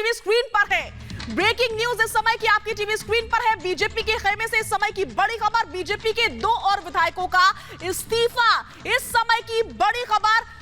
TV screen पर है। Breaking news इस समय की आपकी टीवी स्क्रीन पर है। बीजेपी के खेमे से इस समय की बड़ी खबर, बीजेपी के 2 और विधायकों का इस्तीफा। इस समय की बड़ी खबर,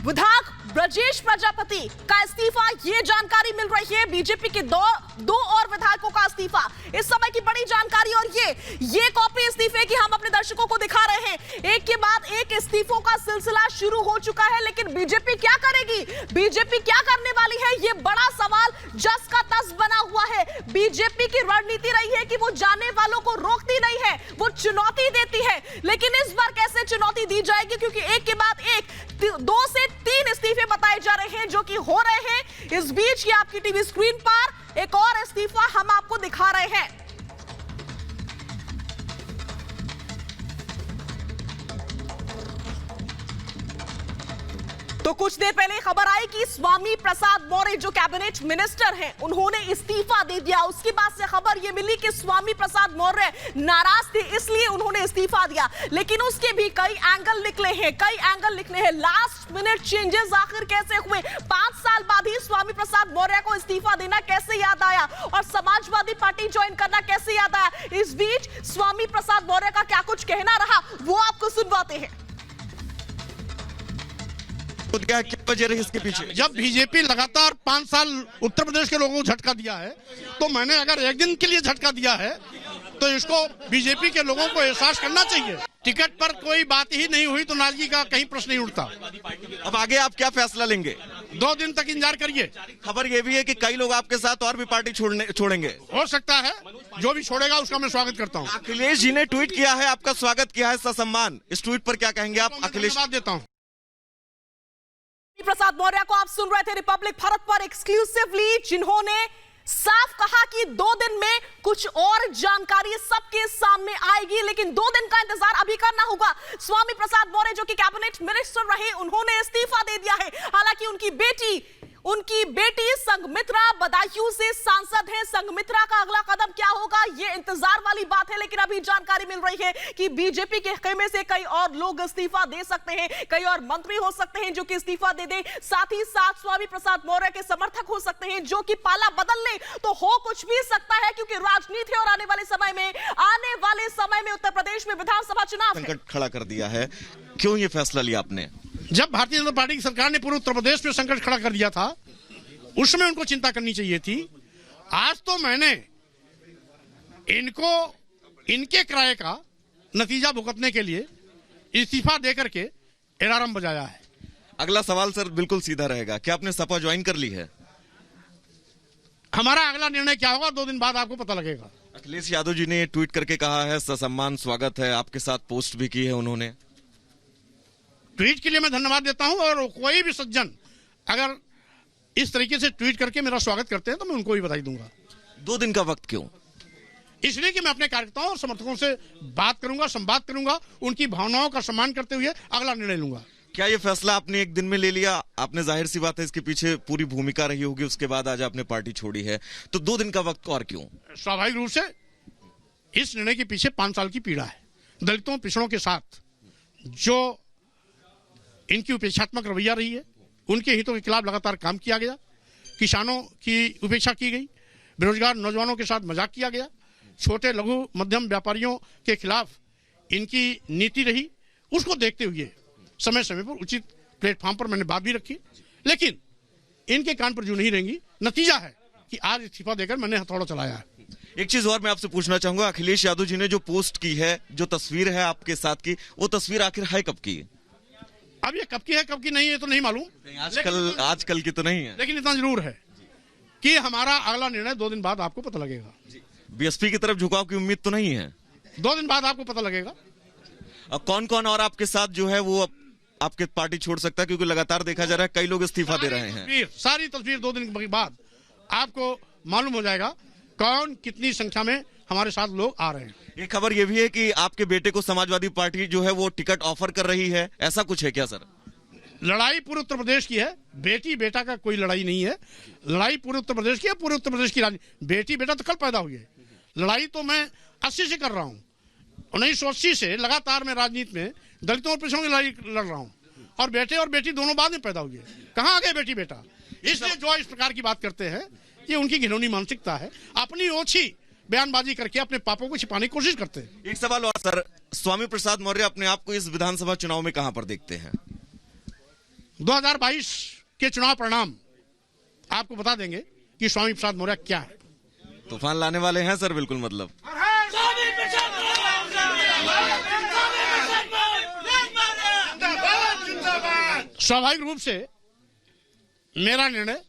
विधायक ब्रजेश प्रजापति का इस्तीफा, ये जानकारी मिल रही है। बीजेपी के दो और विधायकों का इस्तीफा, इस समय की बड़ी जानकारी। और ये कॉपी इस्तीफे की हम अपने दर्शकों को दिखा रहे हैं। एक के बाद एक इस्तीफों का सिलसिला शुरू हो चुका है, लेकिन बीजेपी क्या करेगी, बीजेपी क्या करने वाली है, ये बड़ा सवाल जस का तस बना हुआ है। बीजेपी की रणनीति रही है कि वो जाने वालों को रोकती नहीं है, वो चुनौती देती है। लेकिन इस बार कैसे चुनौती दी जाएगी, क्योंकि एक के बाद एक 2 से 3 इस्तीफे बताए जा रहे हैं जो कि हो रहे हैं। इस बीच की आपकी टीवी स्क्रीन पर एक और इस्तीफा हम आपको दिखा रहे हैं। तो कुछ देर पहले खबर आई कि स्वामी प्रसाद मौर्य जो कैबिनेट मिनिस्टर हैं, उन्होंने इस्तीफा दे दिया। उसके बाद से खबर यह मिली कि स्वामी प्रसाद मौर्य नाराज थे, इसलिए उन्होंने इस्तीफा दिया। लेकिन उसके भी कई एंगल निकले हैं, लास्ट मिनट चेंजेस आखिर कैसे हुए, 5 साल बाद ही स्वामी प्रसाद मौर्य को इस्तीफा देना कैसे याद आया, और समाजवादी पार्टी ज्वाइन करना कैसे याद आया। इस बीच स्वामी प्रसाद मौर्य का क्या कुछ कहना रहा, वो आपको सुनवाते हैं। क्या वजह रही इसके पीछे? जब बीजेपी लगातार 5 साल उत्तर प्रदेश के लोगों को झटका दिया है, तो मैंने अगर एक दिन के लिए झटका दिया है तो इसको बीजेपी के लोगों को एहसास करना चाहिए। टिकट पर कोई बात ही नहीं हुई तो नाराजगी का कहीं प्रश्न नहीं उठता। अब आगे आप क्या फैसला लेंगे? 2 दिन तक इंतजार करिए। खबर ये भी है कि कई लोग आपके साथ और भी पार्टी छोड़ेंगे। हो सकता है, जो भी छोड़ेगा उसका मैं स्वागत करता हूँ। अखिलेश जी ने ट्वीट किया है, आपका स्वागत किया है ससम्मान। इस ट्वीट पर क्या कहेंगे आप? अखिलेश देता हूँ। प्रसाद मौर्य को आप सुन रहे थे रिपब्लिक भारत पर एक्सक्लूसिवली, जिन्होंने साफ कहा कि 2 दिन में कुछ और जानकारी सबके सामने आएगी, लेकिन 2 दिन का इंतजार अभी करना होगा। स्वामी प्रसाद मौर्य जो कि कैबिनेट मिनिस्टर रहे, उन्होंने इस्तीफा दे दिया है। हालांकि उनकी बेटी संघमित्रा बदायूं से सांसद है। संघमित्रा का अगला कदम क्या होगा, ये इंतजार वाली बात है। लेकिन अभी जानकारी मिल रही है कि बीजेपी के खेमे से कई और लोग इस्तीफा दे सकते हैं, कई और मंत्री हो सकते हैं जो कि इस्तीफा दे दें। साथ ही साथ स्वामी प्रसाद मौर्य के समर्थक हो सकते हैं जो कि पाला बदल ले, तो हो कुछ भी सकता है, क्योंकि राजनीति और आने वाले समय में उत्तर प्रदेश में विधानसभा चुनाव है। संकट खड़ा कर दिया है, क्यों ये फैसला लिया आपने? जब भारतीय जनता पार्टी की सरकार ने पूरे उत्तर प्रदेश में संकट खड़ा कर दिया था, उस समय उनको चिंता करनी चाहिए थी। आज तो मैंने इनके किराए का नतीजा भुगतने के लिए इस्तीफा देकर के अलार्म बजाया है। अगला सवाल सर बिल्कुल सीधा रहेगा, क्या आपने सपा ज्वाइन कर ली है? हमारा अगला निर्णय क्या होगा, 2 दिन बाद आपको पता लगेगा। अखिलेश यादव जी ने ट्वीट करके कहा है ससम्मान स्वागत है, आपके साथ पोस्ट भी की है उन्होंने। ट्वीट के लिए मैं धन्यवाद देता हूं, और कोई भी सज्जन अगर इस तरीके से ट्वीट करके मेरा स्वागत करते हैं तो मैं उनको भी बधाई दूंगा। 2 दिन का वक्त क्यों? इसलिए कि मैं अपने कार्यकर्ताओं और समर्थकों से बात करूंगा, संवाद करूंगा, उनकी भावनाओं का सम्मान करते हुए अगला निर्णय लूंगा। क्या ये फैसला आपने एक दिन में ले लिया? आपने, जाहिर सी बात है, इसके पीछे पूरी भूमिका रही होगी, उसके बाद आज आपने पार्टी छोड़ी है, तो 2 दिन का वक्त और क्यों? स्वाभाविक रूप से इस निर्णय के पीछे 5 साल की पीड़ा है। दलितों, पिछड़ों के साथ जो इनकी उपेक्षात्मक रवैया रही है, उनके हितों के खिलाफ लगातार काम किया गया, किसानों की उपेक्षा की गई, बेरोजगार नौजवानों के साथ मजाक किया गया, छोटे लघु मध्यम व्यापारियों के खिलाफ इनकी नीति रही। उसको देखते हुए समय समय पर उचित प्लेटफॉर्म पर मैंने बात भी रखी, लेकिन इनके कान पर जो नहीं रहेंगी। नतीजा है कि आज इस्तीफा देकर मैंने हथौड़ा चलाया है। एक चीज और मैं आपसे पूछना चाहूंगा, अखिलेश यादव जी ने जो पोस्ट की है, जो तस्वीर है आपके साथ की, वो तस्वीर आखिर है कब की? अब ये कब की है कब की नहीं है तो नहीं मालूम, आजकल की तो नहीं है, लेकिन इतना जरूर है कि हमारा अगला निर्णय 2 दिन बाद आपको पता लगेगा। बीएसपी की तरफ झुकाव की उम्मीद तो नहीं है? 2 दिन बाद आपको पता लगेगा। अब कौन कौन और आपके साथ जो है वो आपके पार्टी छोड़ सकता है, क्योंकि लगातार देखा जा रहा है कई लोग इस्तीफा दे रहे हैं। सारी तस्वीर 2 दिन के बाद आपको मालूम हो जाएगा कौन कितनी संख्या में हमारे साथ लोग आ रहे हैं। एक खबर ये भी है कि आपके बेटे को समाजवादी पार्टी जो है वो टिकट ऑफर कर रही है, ऐसा कुछ है क्या सर? लड़ाई पूरे उत्तर प्रदेश की है, बेटी बेटा का कोई लड़ाई नहीं है। लड़ाई पूरे उत्तर प्रदेश की है, पूरे उत्तर प्रदेश की राजनीति। बेटी बेटा तो कल पैदा हुई है, लड़ाई तो मैं 80 से कर रहा हूँ। 1980 से लगातार मैं राजनीति में दलितों और पिछड़ों की लड़ाई लड़ रहा हूँ, और बेटे और बेटी दोनों बाद में पैदा हुई है। कहाँ आ गए बेटी बेटा? इसलिए जो इस प्रकार की बात करते हैं ये उनकी घिनौनी मानसिकता है, अपनी ओछी बयानबाजी करके अपने पापों को छिपाने की कोशिश करते हैं। एक सवाल और सर, स्वामी प्रसाद मौर्य अपने आप को इस विधानसभा चुनाव में कहां पर देखते हैं? 2022 के चुनाव परिणाम आपको बता देंगे कि स्वामी प्रसाद मौर्य क्या है। तूफान लाने वाले हैं सर, बिल्कुल मतलब। स्वाभाविक रूप से मेरा निर्णय